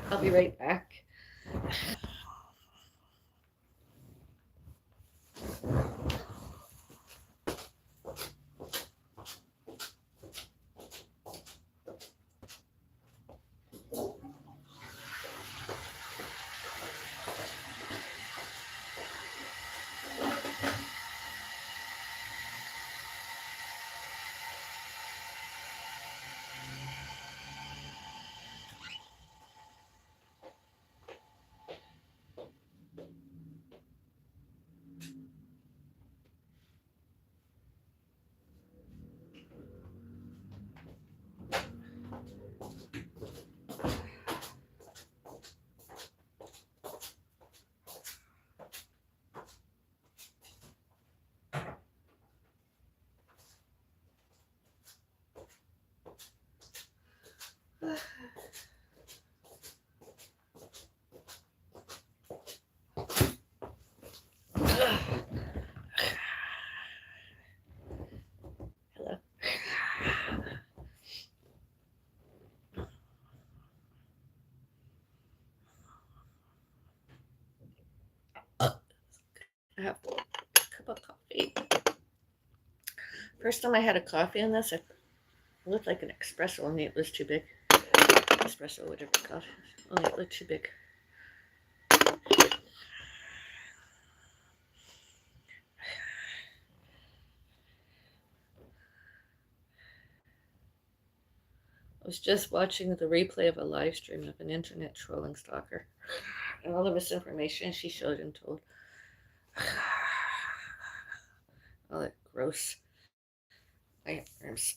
I'll be right back. Hello. I have a cup of coffee. First time I had a coffee in this, it looked like an espresso, only it was too big. Espresso, whatever it's called. Only it looked too big. I was just watching the replay of a live stream of an internet trolling stalker. And all the misinformation she showed and told. All that gross. I have arms.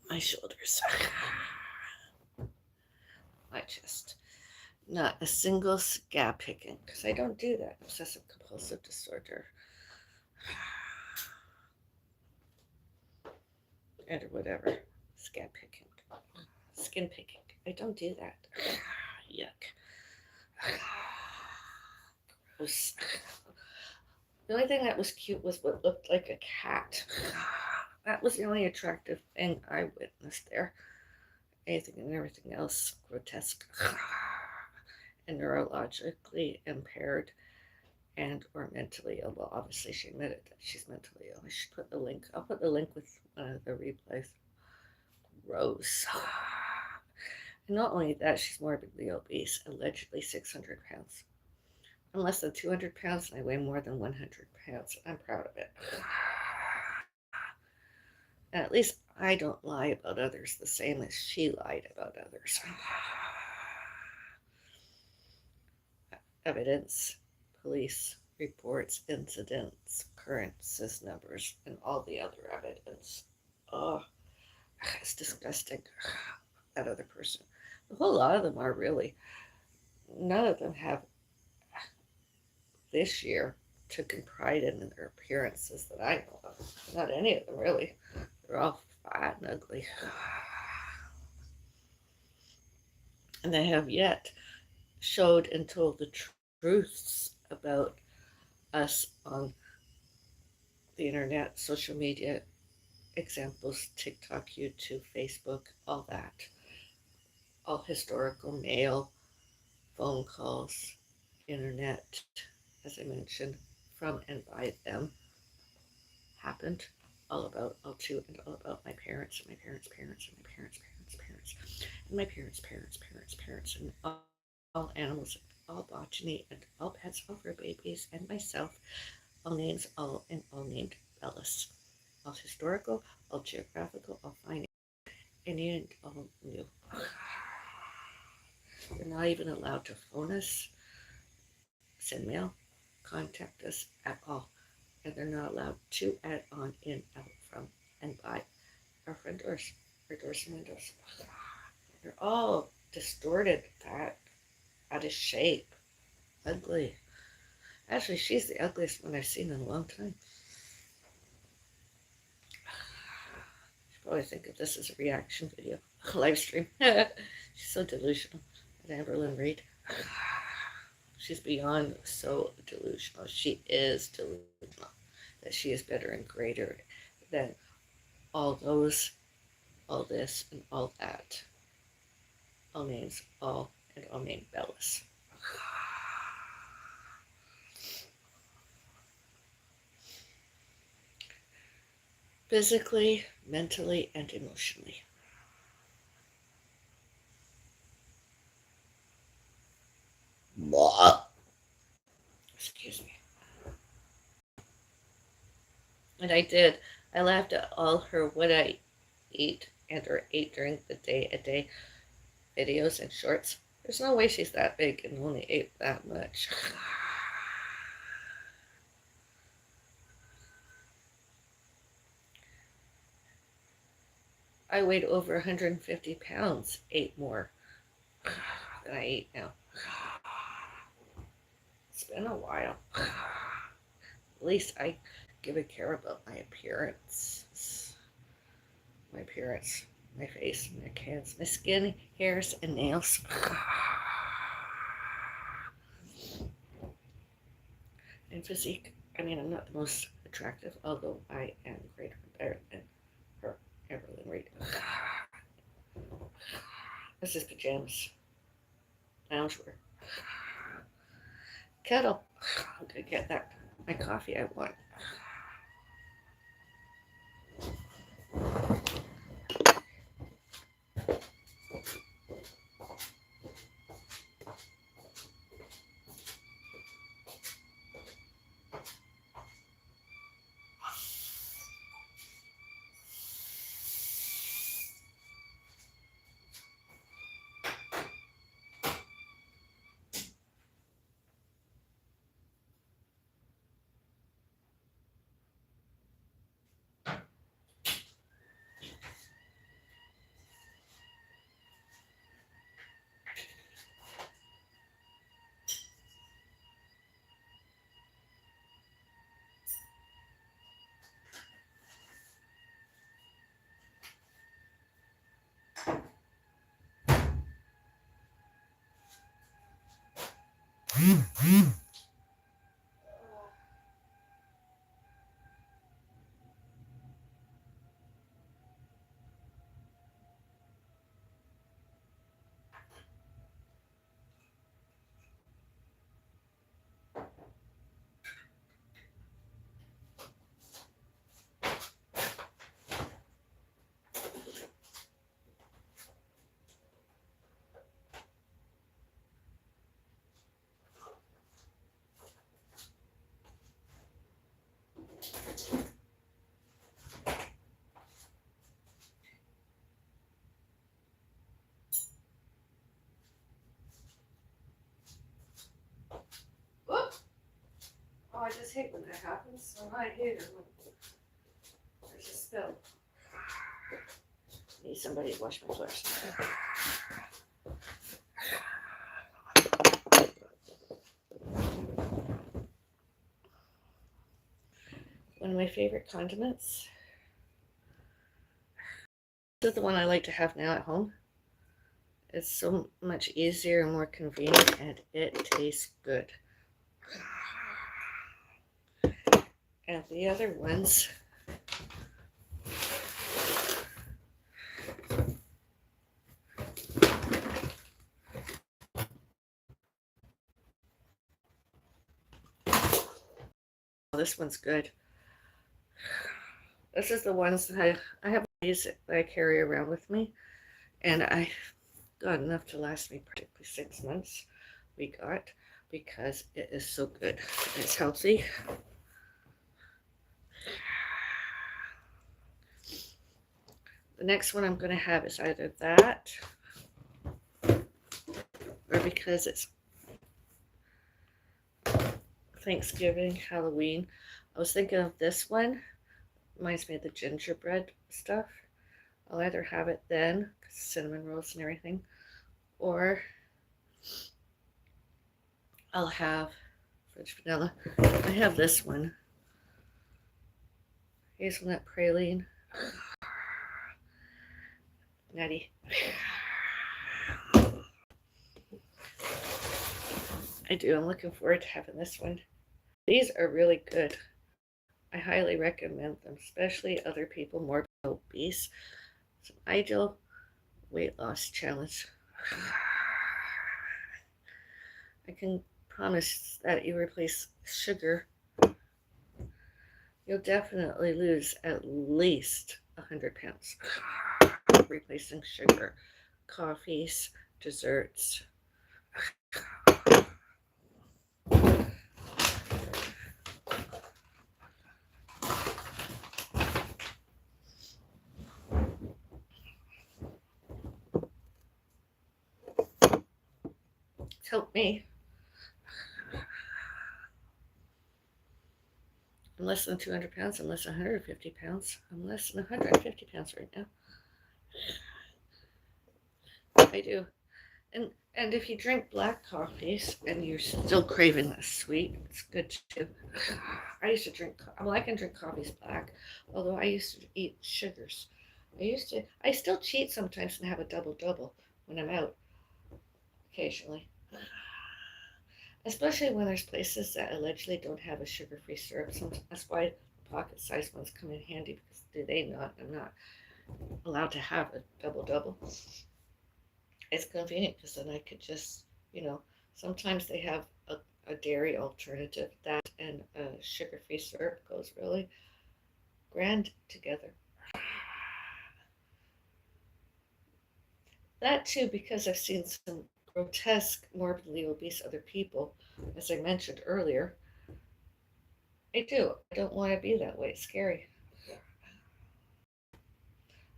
My shoulders. My chest. Not a single scab picking, because I don't do that. Obsessive compulsive disorder. And whatever. Scab picking. Skin picking. I don't do that. Yuck. Gross. The only thing that was cute was what looked like a cat. That was the only attractive thing I witnessed there. Anything and everything else grotesque and neurologically impaired and or mentally ill. Well, obviously she admitted that she's mentally ill. I should put the link. I'll put the link with one of the replays. Gross. And not only that, she's morbidly obese, allegedly 600 pounds. I'm less than 200 pounds and I weigh more than 100 pounds. I'm proud of it. And at least I don't lie about others the same as she lied about others. Evidence, police reports, incidents, occurrences numbers, and all the other evidence. Oh, it's disgusting. That other person. A whole lot of them are really. None of them have this year taken pride in their appearances that I know of. Not any of them really. They're all fat and ugly. And they have yet showed and told the truths about us on the internet, social media, examples, TikTok, YouTube, Facebook, all that. All historical mail, phone calls, internet, as I mentioned, from and by them happened. All about, all to, and all about my parents, and my parents' parents, and my parents' parents' parents, and my parents' parents' parents' parents, and all animals, all botany, and all pets, all fur babies, and myself, all names, all and all named Bellis. All historical, all geographical, all fine, and all new. They're not even allowed to phone us, send mail, contact us at all. And they're not allowed to add on, in, out, from, and by our front doors, our doors and windows. They're all distorted, fat, out of shape, ugly. Actually, she's the ugliest one I've seen in a long time. You probably think of this as a reaction video, a live stream. She's so delusional. And Amberlynn Reed. She's beyond so delusional. She is delusional. That she is better and greater than all those, all this, and all that. All names, all, and all named Bellis. Physically, mentally, and emotionally. Excuse me. And I did. I laughed at all her what I eat and or ate during the day a day videos and shorts. There's no way she's that big and only ate that much. I weighed over 150 pounds, ate more than I eat now. It's been a while. At least I give a care about my appearance. My appearance, my face, my hands, my skin, hairs, and nails. And physique. I mean, I'm not the most attractive, although I am greater and better than her, Evelyn Reed. This is pajamas. Loungewear. Kettle. I'm gonna get that. My coffee I want. Whoop. Oh, I just hate when that happens. So I hate it when there's a spill. Need somebody to wash my floors. One of my favorite condiments. This is the one I like to have now at home. It's so much easier and more convenient, and it tastes good. And the other ones, this one's good. This is the ones that I have these that I carry around with me, and I got enough to last me practically 6 months. We got because it is so good. It's healthy. The next one I'm going to have is either that, or because it's Thanksgiving, Halloween, I was thinking of this one. Reminds me of the gingerbread stuff. I'll either have it then, cinnamon rolls and everything, or I'll have French vanilla. I have this one, hazelnut praline, nutty. I do. I'm looking forward to having this one. These are really good. I highly recommend them, especially other people more obese. It's an ideal weight loss challenge. I can promise that you replace sugar, you'll definitely lose at least 100 pounds. Replacing sugar, coffees, desserts. It's helped me. I'm less than 200 pounds. I'm less than 150 pounds. I'm less than 150 pounds right now. I do. And if you drink black coffees and you're still craving that sweet, it's good too. I used to drink, well, I can drink coffees black, although I used to eat sugars. I still cheat sometimes and have a double double when I'm out occasionally. Especially when there's places that allegedly don't have a sugar free syrup. That's why pocket sized ones come in handy because do they not? I'm not allowed to have a double double. It's convenient because then I could just, sometimes they have a dairy alternative. That and a sugar free syrup goes really grand together. That too, because I've seen some grotesque, morbidly obese other people, as I mentioned earlier. I do. I don't want to be that way. It's scary. I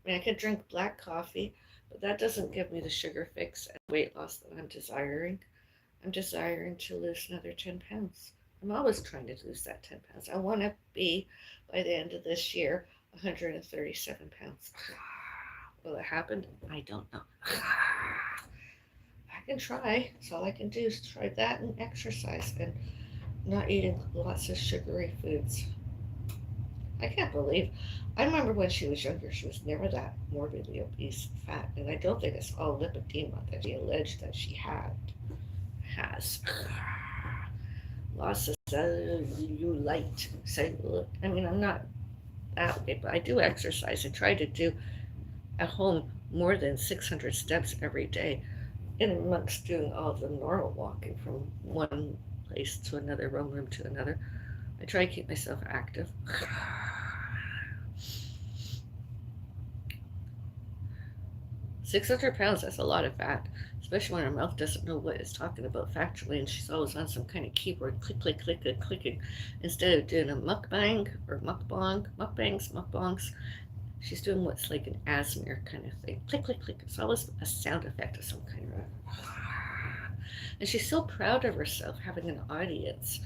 mean, I could drink black coffee, but that doesn't give me the sugar fix and weight loss that I'm desiring. I'm desiring to lose another 10 pounds. I'm always trying to lose that 10 pounds. I want to be, by the end of this year, 137 pounds. Will it happen? I don't know. I can try. That's all I can do is try that and exercise and not eating lots of sugary foods. I can't believe. I remember when she was younger, she was never that morbidly obese, fat, and I don't think it's all lipedema that she alleged that she has. Loss of cellulite. I mean, I'm not that way, but I do exercise. I try to do at home more than 600 steps every day, in amongst doing all the normal walking from one place to another, one room to another. I try to keep myself active. 600 pounds, that's a lot of fat, especially when her mouth doesn't know what it's talking about factually and she's always on some kind of keyboard click, click, click, click, clicking. Instead of doing a mukbang or mukbangs, she's doing what's like an ASMR kind of thing. Click, click, click. It's always a sound effect of some kind of. And she's so proud of herself having an audience.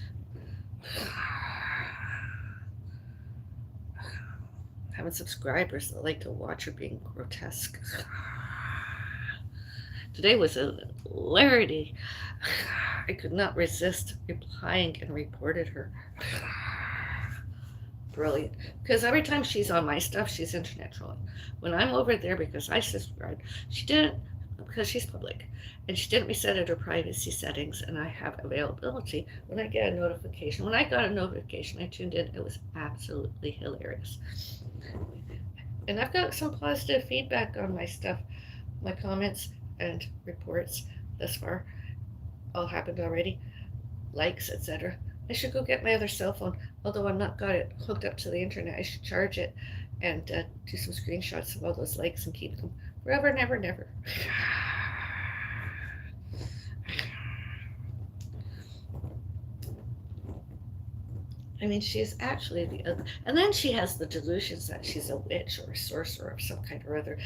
Having subscribers that like to watch her being grotesque. Today was a hilarity. I could not resist replying and reported her. Brilliant. Because every time she's on my stuff, she's internet trolling. When I'm over there because I subscribed, she didn't, because she's public, and she didn't reset her privacy settings, and I have availability. When I get a notification, when I got a notification, I tuned in. It was absolutely hilarious. And I've got some positive feedback on my stuff, my comments and reports thus far. All happened already. Likes, etc. I should go get my other cell phone. Although I'm not got it hooked up to the internet, I should charge it and do some screenshots of all those likes and keep them forever and ever and ever. I mean, she's actually and then she has the delusions that she's a witch or a sorcerer of some kind or other.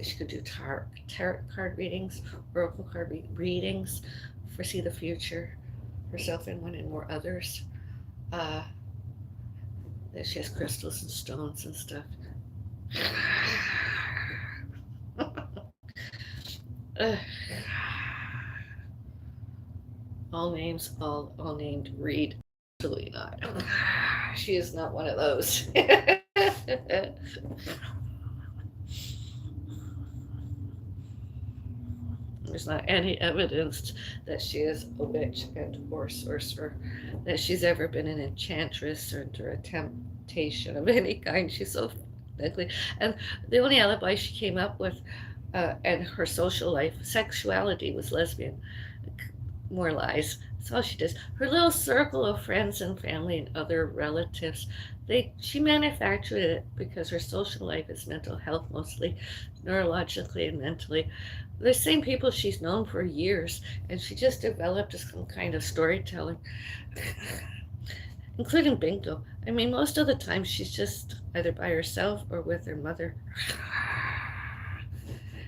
She could do tarot card readings, oracle card readings, foresee the future, herself and one and more others. That she has crystals and stones and stuff. All names, all named Reed. Absolutely not. She is not one of those. There's not any evidence that she is a witch and or sorcerer, that she's ever been an enchantress or to attempt temptation of any kind. She's so ugly. And the only alibi she came up with, and her social life, sexuality, was lesbian. More lies. That's all she does. Her little circle of friends and family and other relatives, she manufactured it because her social life is mental health mostly, neurologically and mentally. The same people she's known for years, and she just developed some kind of storytelling, including bingo. I mean, most of the time she's just either by herself or with her mother.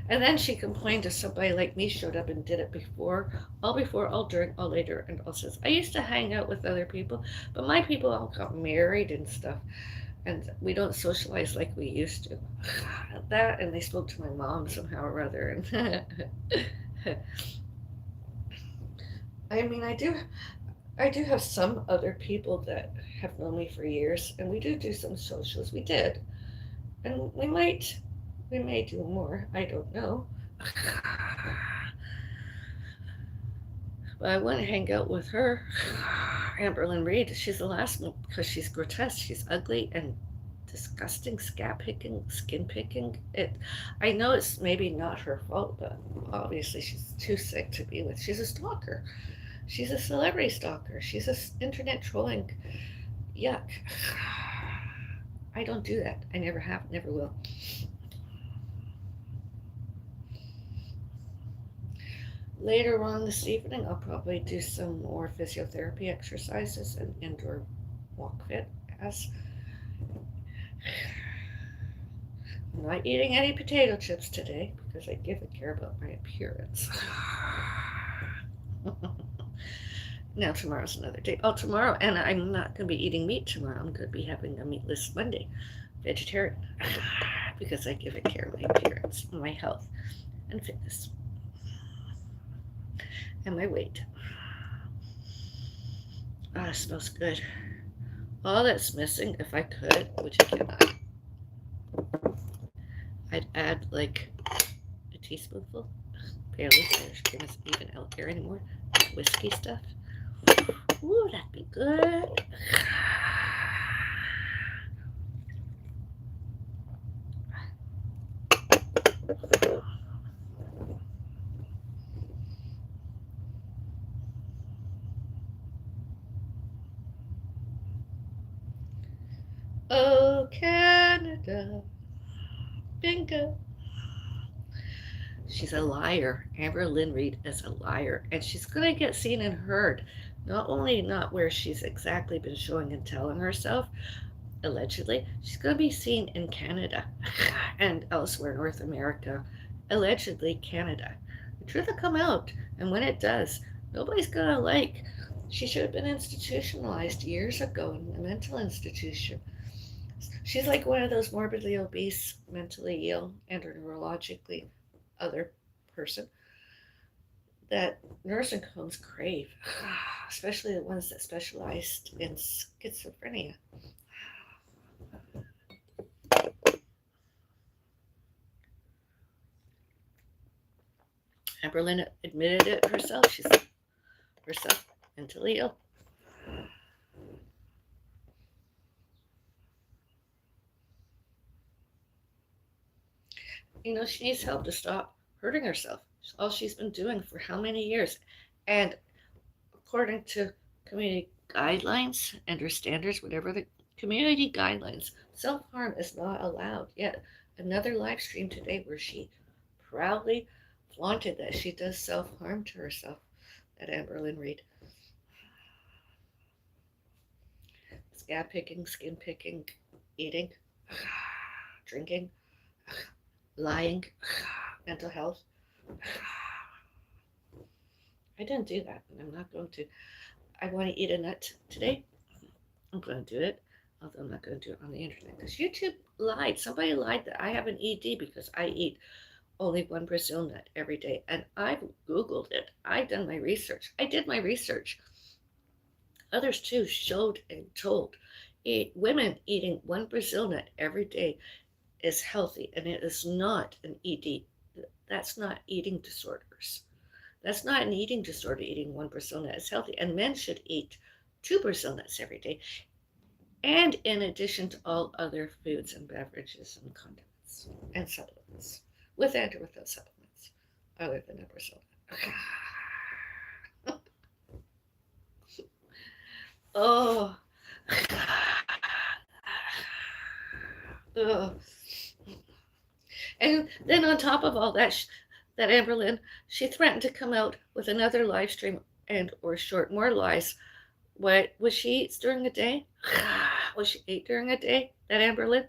And then she complained if somebody like me showed up and did it before, all during, all later, and all says, I used to hang out with other people, but my people all got married and stuff, and we don't socialize like we used to. That, and they spoke to my mom somehow or other, and I mean, I do have some other people that have known me for years, and we do some socials. We did, and we may do more. I don't know. But I wouldn't hang out with her. Amberlynn Reid, she's the last one because she's grotesque. She's ugly and disgusting, scab picking, skin picking. I know it's maybe not her fault, but obviously she's too sick to be with. She's a stalker. She's a celebrity stalker. She's a internet trolling. Yuck. I don't do that. I never have, never will. Later on this evening, I'll probably do some more physiotherapy exercises and indoor walk fit. As I'm not eating any potato chips today because I give a care about my appearance. Now tomorrow's another day. Oh, tomorrow, and I'm not going to be eating meat tomorrow. I'm going to be having a meatless Monday, vegetarian, because I give a care of my appearance, my health, and fitness. And my weight. Ah, it smells good. All that's missing, if I could, which I cannot, I'd add like a teaspoonful, barely, so there's even out there anymore, whiskey stuff. Ooh, that'd be good. Oh, Canada, bingo. She's a liar. Amberlynn Reid is a liar, and she's going to get seen and heard. Not only not where she's exactly been showing and telling herself, allegedly, she's going to be seen in Canada and elsewhere in North America. Allegedly, Canada. The truth will come out, and when it does, nobody's going to like. She should have been institutionalized years ago in a mental institution. She's like one of those morbidly obese, mentally ill, and or neurologically other person that nursing homes crave, especially the ones that specialized in schizophrenia. Amberlynn admitted it herself. She's herself mentally ill. You know, she needs help to stop hurting herself. All she's been doing for how many years? And according to community guidelines and her standards, whatever the community guidelines, self harm is not allowed. Yet another live stream today where she proudly flaunted that she does self harm to herself at Amberlynn Reid. Scab picking, skin picking, eating, drinking, lying, mental health. I didn't do that, and I'm not going to. I want to eat a nut today. I'm going to do it, although I'm not going to do it on the internet because YouTube lied. Somebody lied that I have an ED because I eat only one Brazil nut every day, and I've Googled it. I've done my research. I did my research. Others too showed and told women eating one Brazil nut every day is healthy, and it is not an ED. That's not eating disorders. That's not an eating disorder. Eating one Brazil nut is healthy, and men should eat two Brazil nuts every day. and in addition to all other foods and beverages and condiments and supplements, with and without supplements, other than upper soda. Oh. Ugh. And then on top of all that, that Amberlynn, she threatened to come out with another live stream and or short more lies. What was she eats during a day? What she ate during a day? That Amberlynn?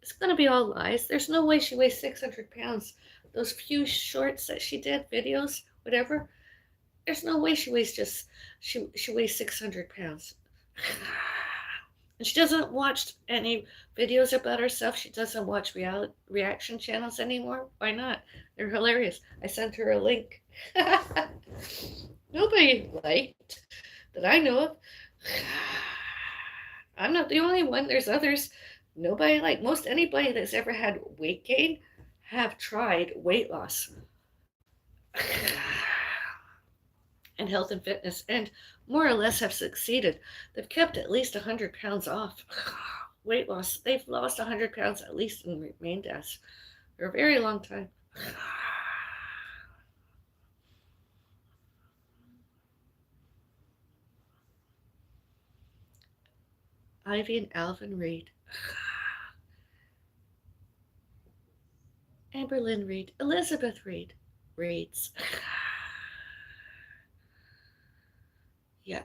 It's gonna be all lies. There's no way she weighs 600 pounds. Those few shorts that she did, videos, whatever. There's no way she weighs she weighs 600 pounds. And she doesn't watch any videos about herself. She doesn't watch reaction channels anymore. Why not? They're hilarious. I sent her a link. Nobody liked that I know of. I'm not the only one. There's others. Nobody like most anybody that's ever had weight gain have tried weight loss and health and fitness and more or less have succeeded. They've kept at least 100 pounds off. Weight loss. They've lost 100 pounds at least and remained as for a very long time. Ivy and Alvin Reid. Amberlynn Reid. Elizabeth Reid. Reads. Yuck.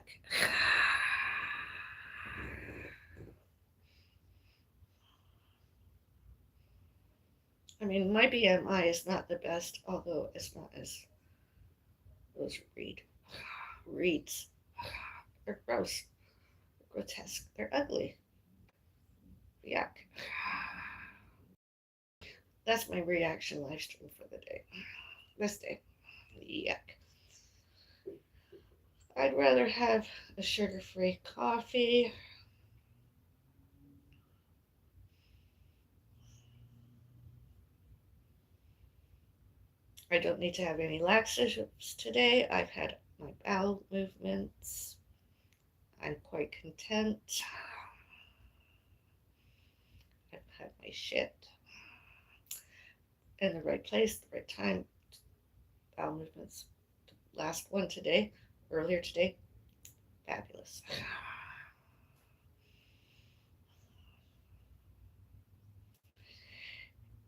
I mean, my BMI is not the best, although it's not as those Reeds. They're gross. They're grotesque. They're ugly. Yuck. That's my reaction live stream for the day. This day. Yuck. I'd rather have a sugar-free coffee. I don't need to have any laxatives today. I've had my bowel movements. I'm quite content. I've had my shit in the right place, the right time. Bowel movements. The last one today, earlier today, fabulous.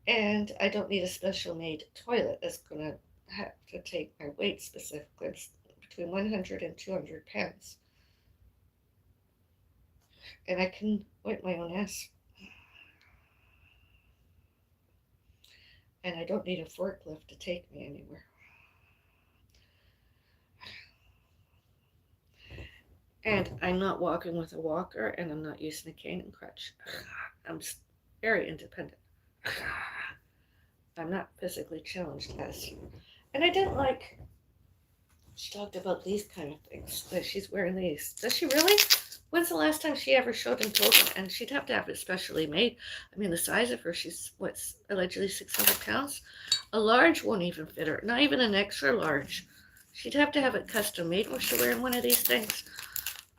And I don't need a special made toilet that's going to have to take my weight specifically. It's between 100 and 200 pounds. And I can wipe my own ass. And I don't need a forklift to take me anywhere. And I'm not walking with a walker, and I'm not using a cane and crutch. I'm very independent. I'm not physically challenged as. And I didn't like, she talked about these kind of things, that she's wearing these. Does she really? When's the last time she ever showed and told them? And she'd have to have it specially made. I mean, the size of her, she's, what's, allegedly 600 pounds? A large won't even fit her, not even an extra large. She'd have to have it custom made. Was she wearing one of these things?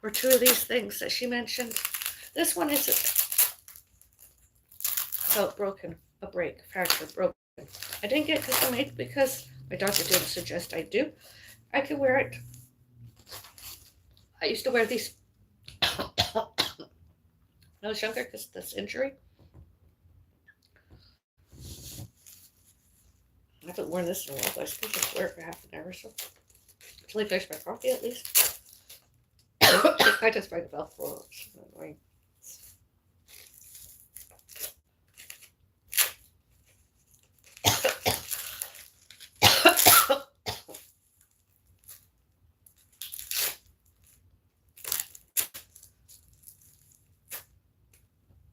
Or two of these things that she mentioned? This one is about broken, a break, fracture, broken. I didn't get custom made because my doctor didn't suggest I do. I could wear it. I used to wear these when I was younger because of this injury. I haven't worn this in a while, but I suppose I could wear it for half an hour or so. Until I finish my coffee, at least. I just find the Velcro annoying.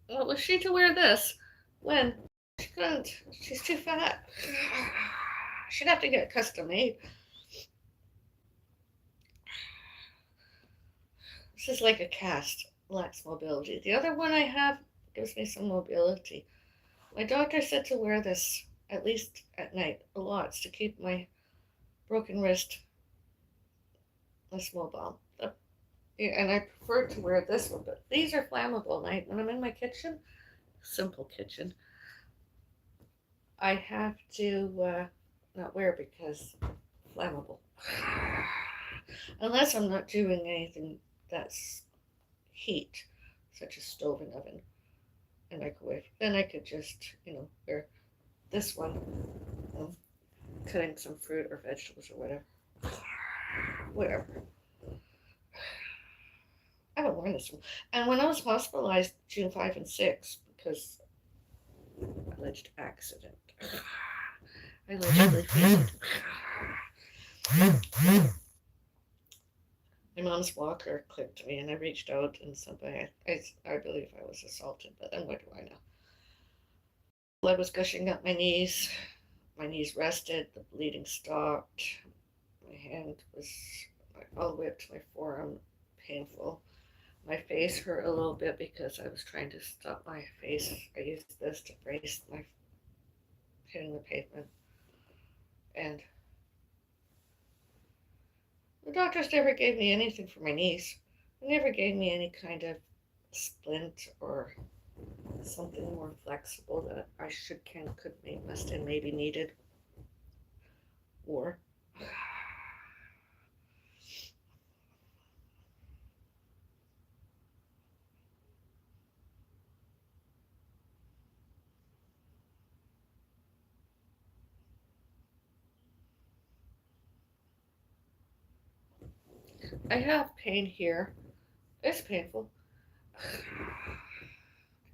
Well, was she to wear this? When? She couldn't. She's too fat. She'd have to get custom made. This is like a cast, lacks mobility. The other one I have gives me some mobility. My doctor said to wear this at least at night, a lot, to keep my broken wrist less mobile. Yeah, and I prefer to wear this one, but these are flammable. And when I'm in my kitchen, simple kitchen, I have to not wear because flammable. Unless I'm not doing anything that's heat, such as stove and oven and microwave, then I could just, wear this one, um, cutting some fruit or vegetables or whatever. Whatever. I haven't worn this one. And when I was hospitalized June 5 and 6, because alleged accident, I allegedly fainted. My mom's walker clipped me, and I reached out, and somebody, I believe I was assaulted, but then what do I know? Blood was gushing up my knees. My knees rested, the bleeding stopped. My hand was all the way up to my forearm, painful. My face hurt a little bit because I was trying to stop my face. I used this to brace my hitting the pavement. And the doctors never gave me anything for my knees. They never gave me any kind of splint or something more flexible that I should, can, could, may, must, and maybe needed. Or I have pain here. It's painful. I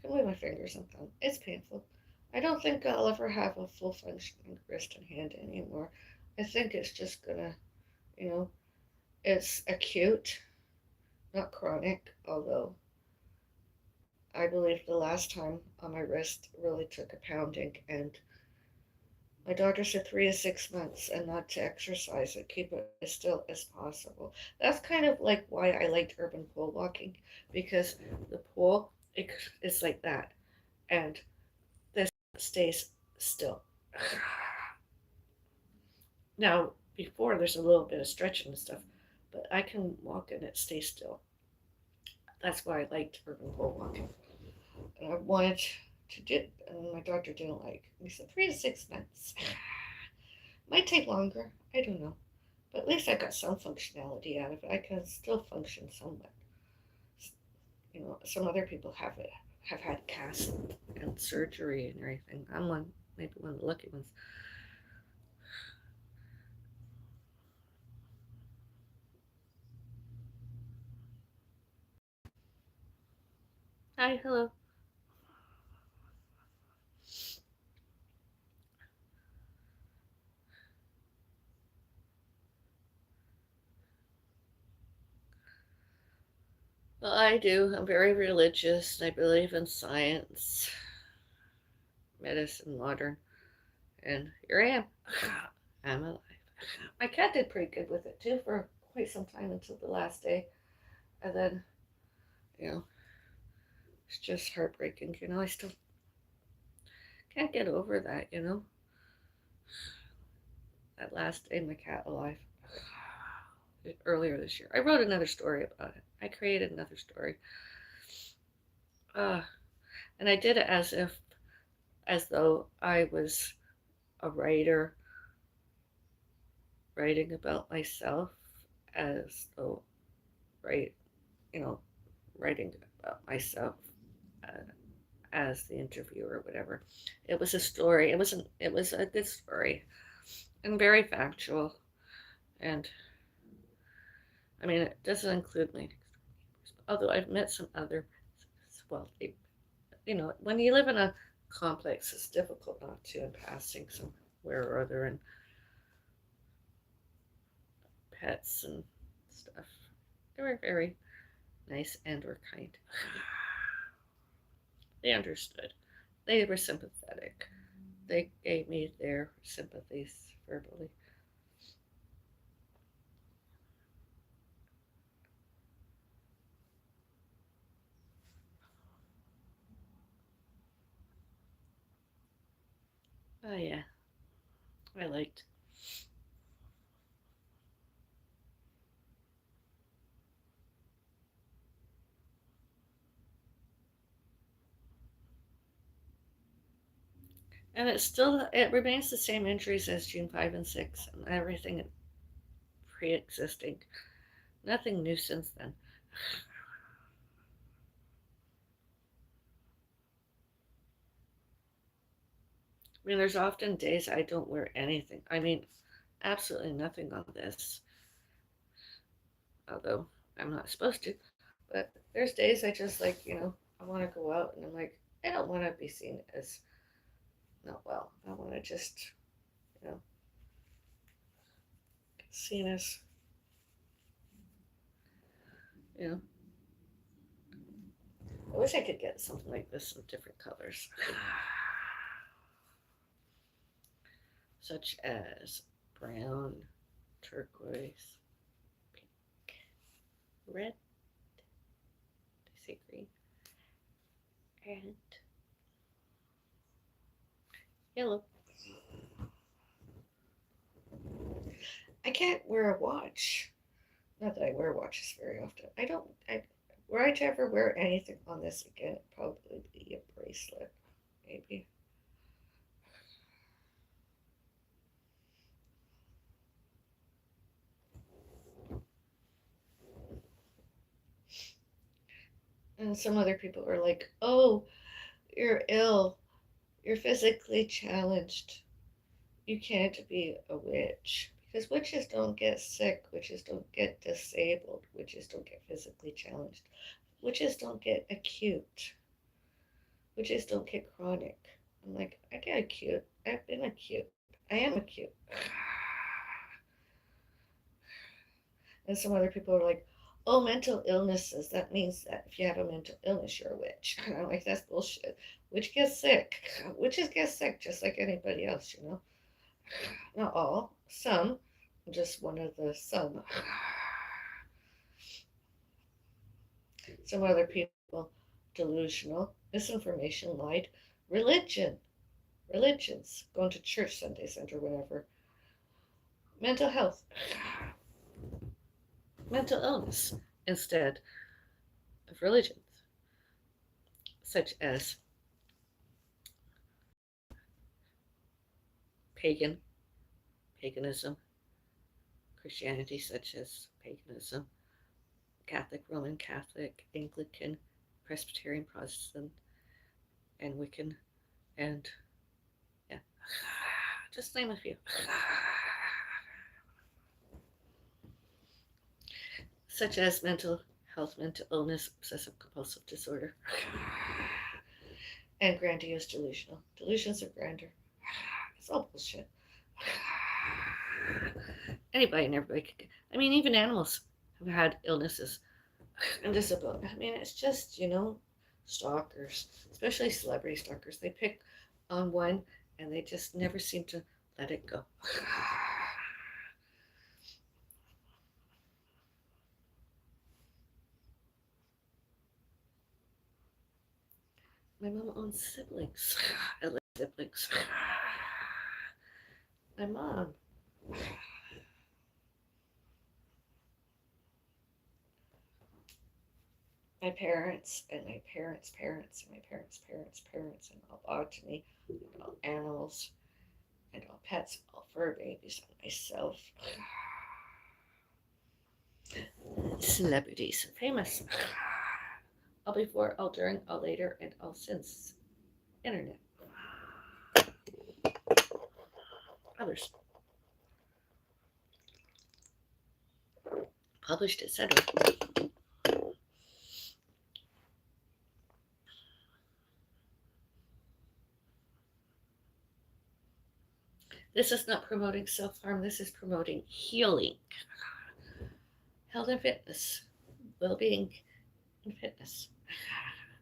can move my fingers and thumb. It's painful. I don't think I'll ever have a full functioning wrist and hand anymore. I think it's just gonna, you know, it's acute, not chronic, although I believe the last time on my wrist really took a pounding, and my doctor said 3 to 6 months and not to exercise it, keep it as still as possible. That's kind of like why I liked urban pole walking, because the pole, it's like that, and this stays still. Now, before there's a little bit of stretching and stuff, but I can walk and it stays still. That's why I liked urban pole walking. And I wanted to do, and my doctor didn't like. He said 3 to 6 months. Might take longer. I don't know. But at least I got some functionality out of it. I can still function somewhat. Some other people have had casts and surgery and everything. I'm maybe one of the lucky ones. Hi, hello. Well, I do. I'm very religious. I believe in science, medicine, modern, and here I am. I'm alive. My cat did pretty good with it too for quite some time until the last day, and then you know it's just heartbreaking. I still can't get over that. That last day, my cat alive. Earlier this year, I wrote another story about it. I created another story, uh, and I did it as though I was a writer writing about myself, as though right, you know, writing about myself uh, as the interviewer or whatever. It was a story. It was a good story and very factual. And I mean, it doesn't include my next door neighbors, although I've met some other. Well, when you live in a complex, it's difficult not to in passing somewhere or other, and pets and stuff. They were very nice and were kind. They understood. They were sympathetic. They gave me their sympathies verbally. Oh yeah, I liked. And it remains the same injuries as June 5 and 6, and everything pre existing. Nothing new since then. I mean, there's often days I don't wear anything. I mean, absolutely nothing on this, although I'm not supposed to. But there's days I just like, I want to go out and I'm like, I don't want to be seen as not well. I want to just, you know, seen as, you know, I wish I could get something like this in different colors, such as brown, turquoise, pink, red, I say green, and yellow. I can't wear a watch. Not that I wear watches very often. I don't. Were I to ever wear anything on this again, it'd probably be a bracelet, maybe. And some other people are like, "Oh, you're ill. You're physically challenged. You can't be a witch." Because witches don't get sick, witches don't get disabled, witches don't get physically challenged, witches don't get acute, witches don't get chronic. I'm like, I get acute. I've been acute. I am acute. And some other people are like, oh, mental illnesses. That means that if you have a mental illness, you're a witch. And I'm like, that's bullshit. Witch gets sick. Witches get sick just like anybody else, you know? Not all. Some. Just one of the some. Some other people, delusional, misinformation, lied, religion, religions, going to church Sundays and or whatever, mental health, mental illness instead of religions, such as pagan, paganism, Christianity, such as paganism, Catholic, Roman Catholic, Anglican, Presbyterian, Protestant, and Wiccan, and yeah, just name a few. Such as mental health, mental illness, obsessive compulsive disorder, and grandiose delusional. Delusions are grander. It's all bullshit. Anybody and everybody could. I mean, even animals have had illnesses and disability. I mean, it's just, stalkers, especially celebrity stalkers. They pick on one and they just never seem to let it go. My mom owns siblings. I like siblings. My mom. My parents and my parents' parents and my parents' parents' parents and all botany and all animals and all pets, all fur babies, and myself. Celebrities, famous. All before, all during, all later, and all since. Internet. Others. Published, etc. This is not promoting self harm, this is promoting healing, health and fitness, well being and fitness.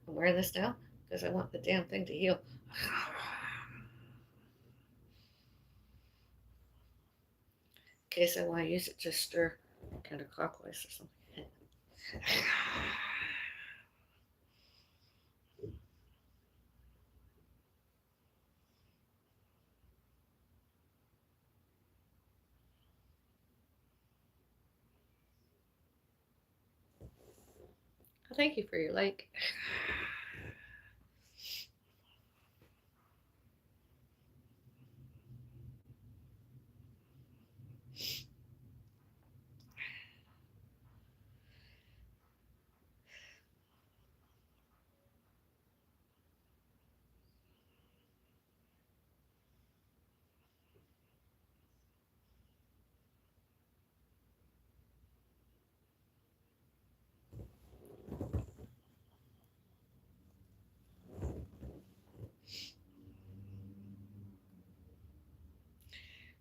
I'm wearing this now because I want the damn thing to heal. In case I want to use it to stir counterclockwise or something. Well, thank you for your like.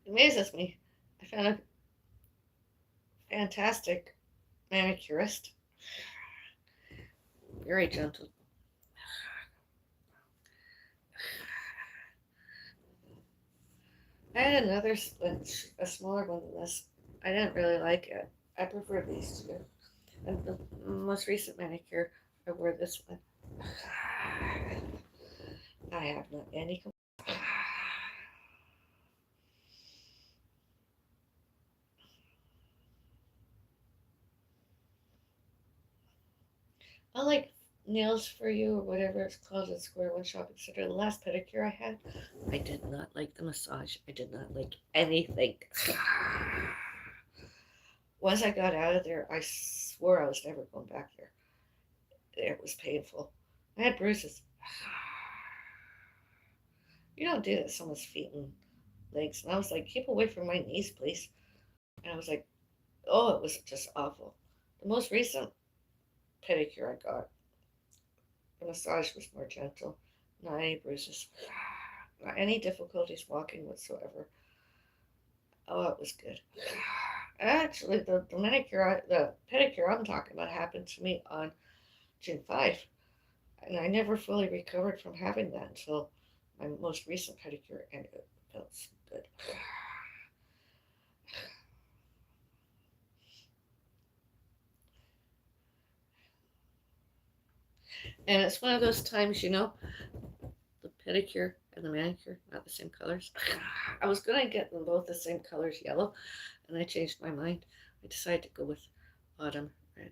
amazes me. I found a fantastic manicurist, very gentle. I had another split, a smaller one than this. I didn't really like it. I prefer these two. And the most recent manicure, I wore this one. I have not any. I like nails for you or whatever it's called at Square One Shopping Center. The last pedicure I had, I did not like the massage. I did not like anything. Once I got out of there, I swore I was never going back there. It was painful. I had bruises. You don't do that to someone's feet and legs. And I was like, keep away from my knees, please. And I was like, oh, it was just awful. The most recent pedicure I got, the massage was more gentle. Not any bruises. Not any difficulties walking whatsoever. Oh, it was good. Actually, the manicure, the pedicure I'm talking about happened to me on June 5. And I never fully recovered from having that until my most recent pedicure, and it felt so good. And it's one of those times, the pedicure and the manicure, not the same colors. I was going to get them both the same colors, yellow, and I changed my mind. I decided to go with autumn red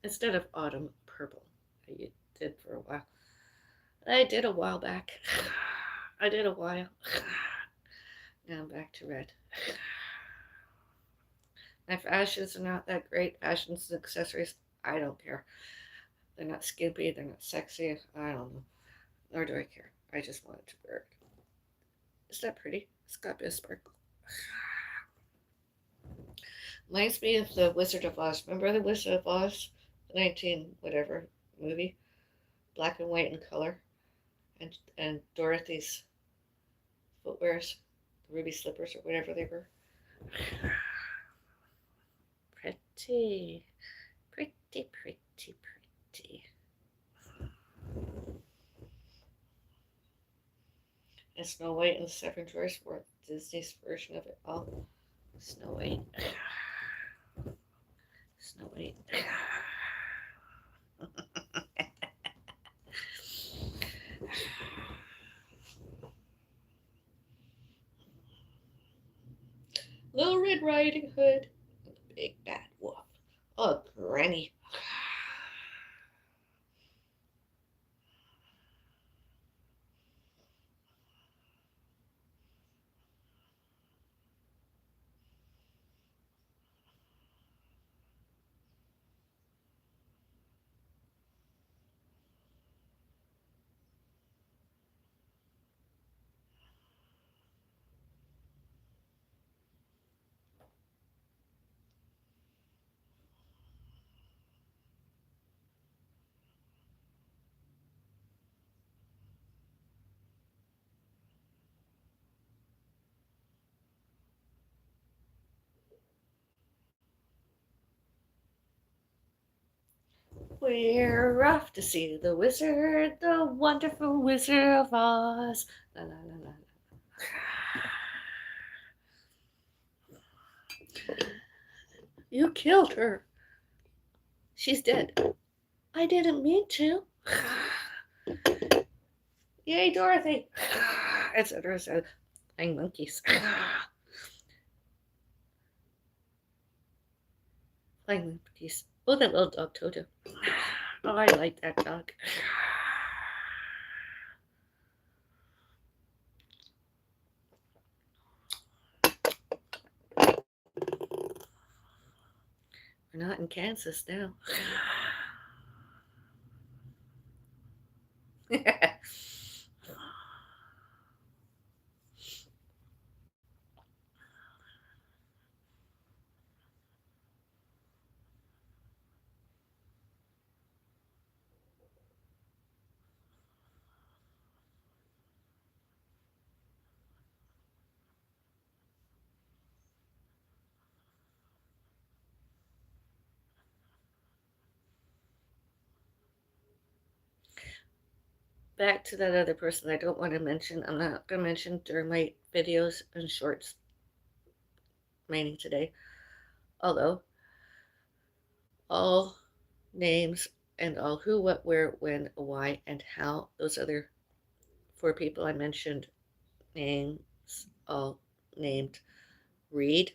instead of autumn purple. I did for a while. I did a while back. I did a while. Now I'm back to red. My fashions are not that great. Fashions and accessories, I don't care. They're not skimpy, they're not sexy. I don't know. Nor do I care. I just wanted to wear it. Is that pretty? It's got a bit of sparkle. Reminds me of the Wizard of Oz. Remember the Wizard of Oz? The 19 whatever movie? Black and white in color. And Dorothy's footwears, the ruby slippers or whatever they were. Pretty. Pretty, pretty, pretty. And Snow White and the Seven Dwarfs were Disney's version of it all. Snow White. Snow White. Little Red Riding Hood and the Big Bad Wolf. Oh, Granny. We're off to see the wizard, the wonderful Wizard of Oz. La, la, la, la. You killed her. She's dead. I didn't mean to. Yay, Dorothy. Etc. So, flying monkeys. Flying monkeys. Oh, that little dog Toto. Oh, I like that dog. We're not in Kansas now. back to that other person I don't want to mention. I'm not going to mention during my videos and shorts remaining today. Although all names and all who, what, where, when, why, and how, those other four people I mentioned, names all named read,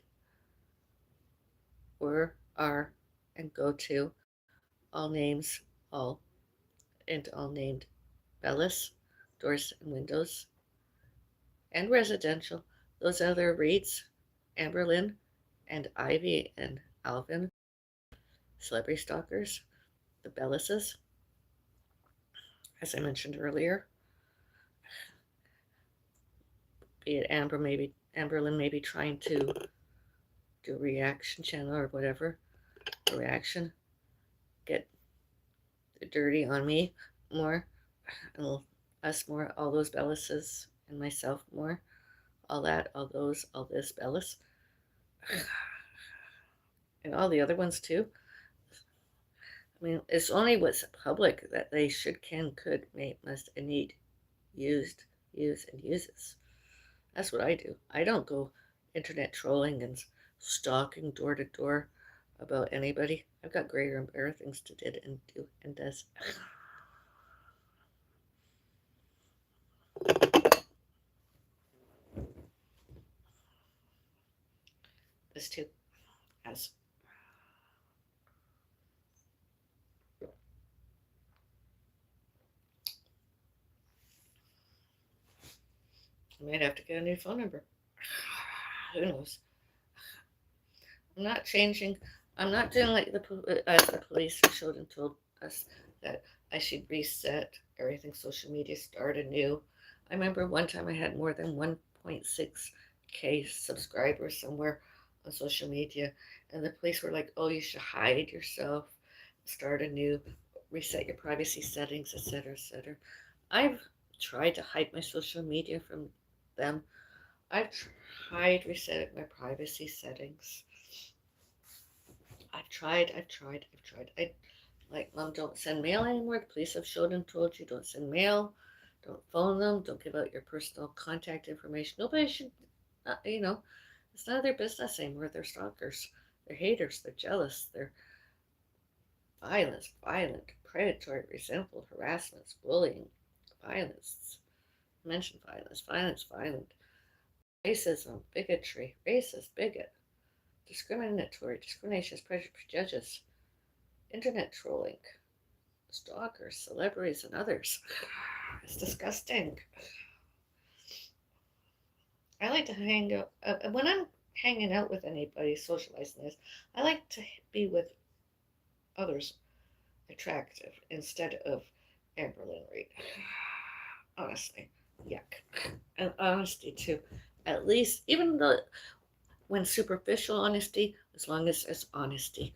were, are, and go to, all names, all, and all named Bellis, doors and windows, and residential. Those other reads, Amberlynn and Ivy and Alvin, celebrity stalkers, the Bellises, as I mentioned earlier, be it Amberlynn maybe trying to do a reaction channel or whatever, a reaction, get dirty on me more, and us more, all those Bellises and myself more, all that, all those, all this Bellis, and all the other ones too. I mean, it's only what's public that they should, can, could, may, must, and need, used, use, and uses. That's what I do. I don't go internet trolling and stalking door to door about anybody. I've got greater and better things to did and do and does. This too, as I might have to get a new phone number. Who knows? I'm not changing. I'm not doing like the police showed and told us that I should reset everything. Social media, start anew. I remember one time I had more than 1.6K subscribers somewhere on social media, and the police were like, "Oh, you should hide yourself, start anew, reset your privacy settings, etc., etc." I've tried to hide my social media from them. I've tried resetting my privacy settings. I've tried. Like, Mom, don't send mail anymore. The police have showed and told you don't send mail, don't phone them, don't give out your personal contact information. Nobody should, it's none of their business anymore. They're stalkers, they're haters, they're jealous, they're violent, predatory, resentful, harassment, bullying, violence, mention violent, racism, bigotry, racist, bigot, discrimination, prejudice, internet trolling, stalkers, celebrities, and others. It's disgusting. I like to hang out, when I'm hanging out with anybody, socializing this, I like to be with others attractive instead of Amberlynn Reid. Honestly, yuck. And honesty, too. At least, even though when superficial honesty, as long as it's honesty.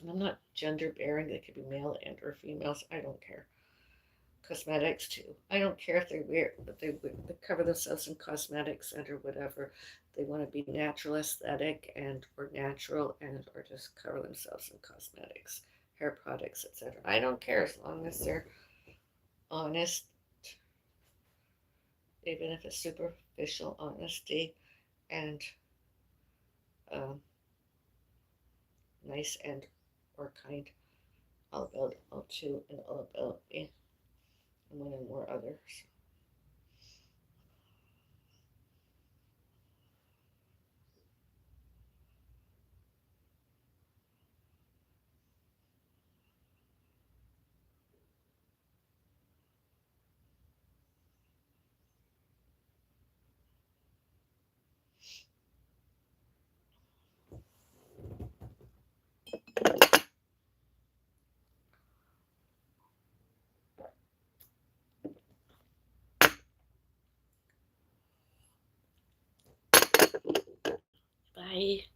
And I'm not gender bearing. They could be male and or females. I don't care. Cosmetics too. I don't care if they cover themselves in cosmetics and or whatever. They want to be natural aesthetic and or natural and or just cover themselves in cosmetics, hair products, etc. I don't care as long as they're honest, even if it's superficial honesty and um, nice and or kind. All about all two and all about me and one and more others. Bye.